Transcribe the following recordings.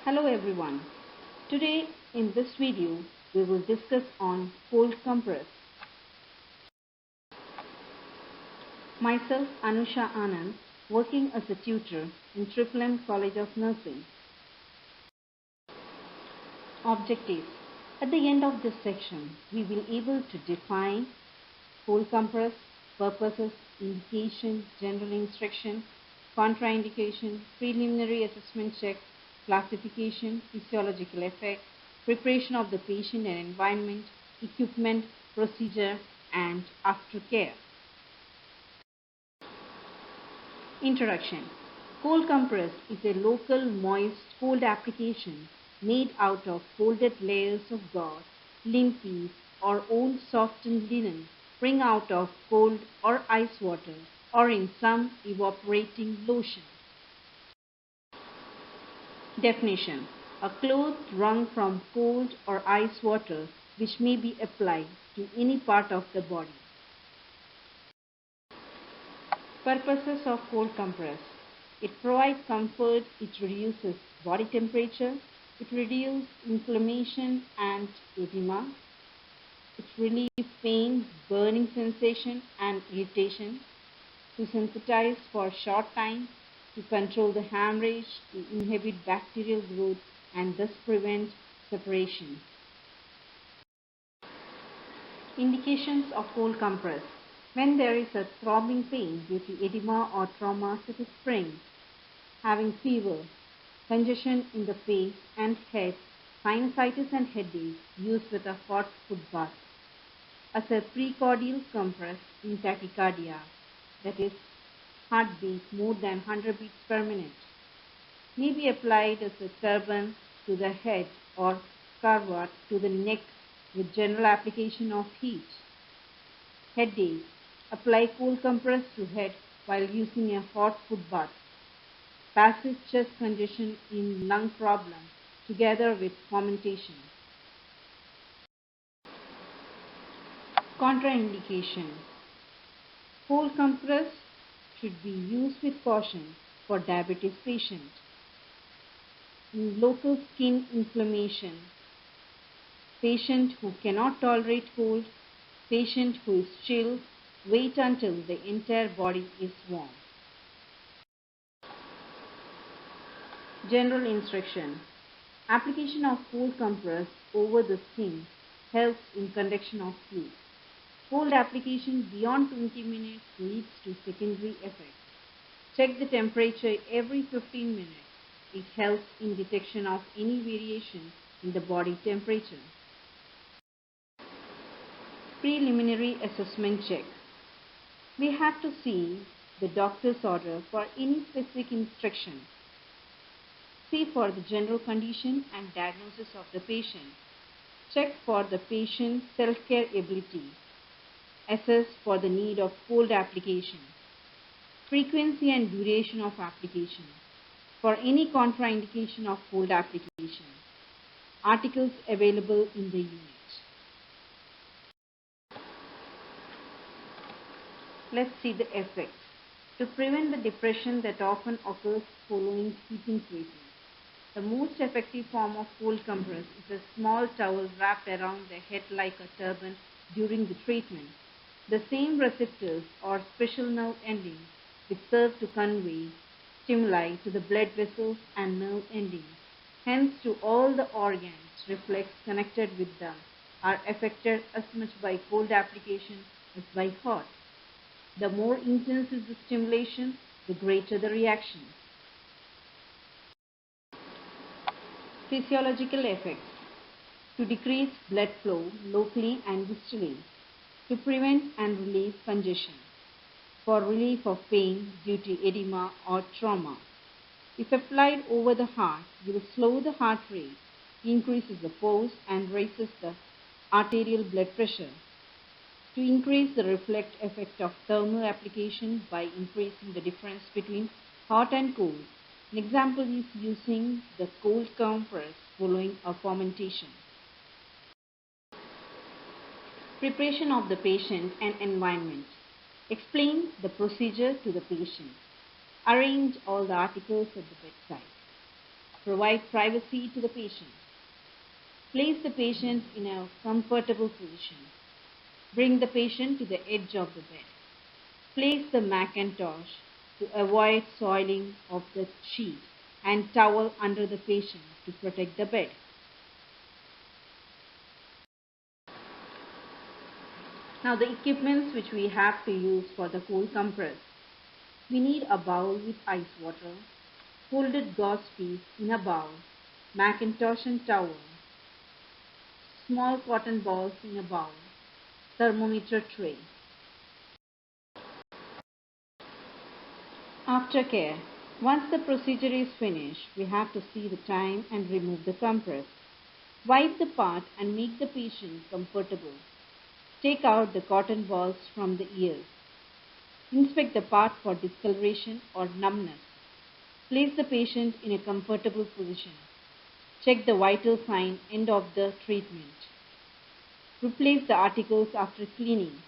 Hello everyone. Today in this video we will discuss on cold compress. Myself Anusha Anand, working as a tutor in M College of Nursing. Objectives. At the end of this section we will able to define cold compress, purposes, indication, general instruction, contraindication, preliminary assessment check, classification, physiological effect, preparation of the patient and environment, equipment, procedure, and aftercare. Introduction. Cold compress is a local moist cold application made out of folded layers of gauze, limp piece, or old softened linen wring out of cold or ice water or in some evaporating lotion. Definition. A cloth wrung from cold or ice water which may be applied to any part of the body. Purposes of cold compress. It provides comfort, it reduces body temperature, it reduces inflammation and edema, it relieves pain, burning sensation and irritation, to sensitize for short time, to control the hemorrhage, to inhibit bacterial growth and thus prevent separation. Indications of cold compress. When there is a throbbing pain due to edema or trauma such as sprain, having fever, congestion in the face and head, sinusitis and headache, used with a hot foot bath. As a precordial compress in tachycardia, that is, heartbeat more than 100 beats per minute, may be applied as a turban to the head or cravat to the neck with general application of heat. Headache. Apply cold compress to head while using a hot foot bath. Passive chest congestion in lung problem together with fermentation. Contraindication. Cold compress should be used with caution for diabetes patients. In local skin inflammation, patient who cannot tolerate cold, patient who is chill, wait until the entire body is warm. General instruction. Application of cold compress over the skin helps in conduction of fluid. Cold application beyond 20 minutes leads to secondary effects. Check the temperature every 15 minutes. It helps in detection of any variation in the body temperature. Preliminary assessment check. We have to see the doctor's order for any specific instruction. See for the general condition and diagnosis of the patient. Check for the patient's self-care ability. Assess for the need of cold application. Frequency and duration of application. For any contraindication of cold application. Articles available in the unit. Let's see the effects. To prevent the depression that often occurs following heating treatment. The most effective form of cold compress is a small towel wrapped around the head like a turban during the treatment. The same receptors or special nerve endings which serve to convey stimuli to the blood vessels and nerve endings, hence to all the organs reflex connected with them, are affected as much by cold application as by hot. The more intense is the stimulation, the greater the reaction. Physiological effects. To decrease blood flow locally and distally. To prevent and relieve congestion. For relief of pain due to edema or trauma. If applied over the heart, you will slow the heart rate, increases the pulse and raises the arterial blood pressure. To increase the reflect effect of thermal application by increasing the difference between hot and cold. An example is using the cold compress following a fermentation. Preparation of the patient and environment. Explain the procedure to the patient. Arrange all the articles at the bedside. Provide privacy to the patient. Place the patient in a comfortable position. Bring the patient to the edge of the bed. Place the Macintosh to avoid soiling of the sheet and towel under the patient to protect the bed. Now the equipments which we have to use for the cold compress. We need a bowl with ice water, folded gauze piece in a bowl, Macintosh and towel, small cotton balls in a bowl, thermometer tray. Aftercare. Once the procedure is finished, we have to see the time and remove the compress. Wipe the part and make the patient comfortable. Take out the cotton balls from the ears. Inspect the part for discoloration or numbness. Place the patient in a comfortable position. Check the vital sign end of the treatment. Replace the articles after cleaning.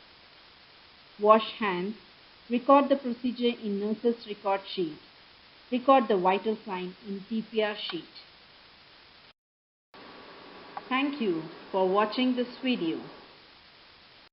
Wash hands. Record the procedure in nurse's record sheet. Record the vital sign in TPR sheet. Thank you for watching this video.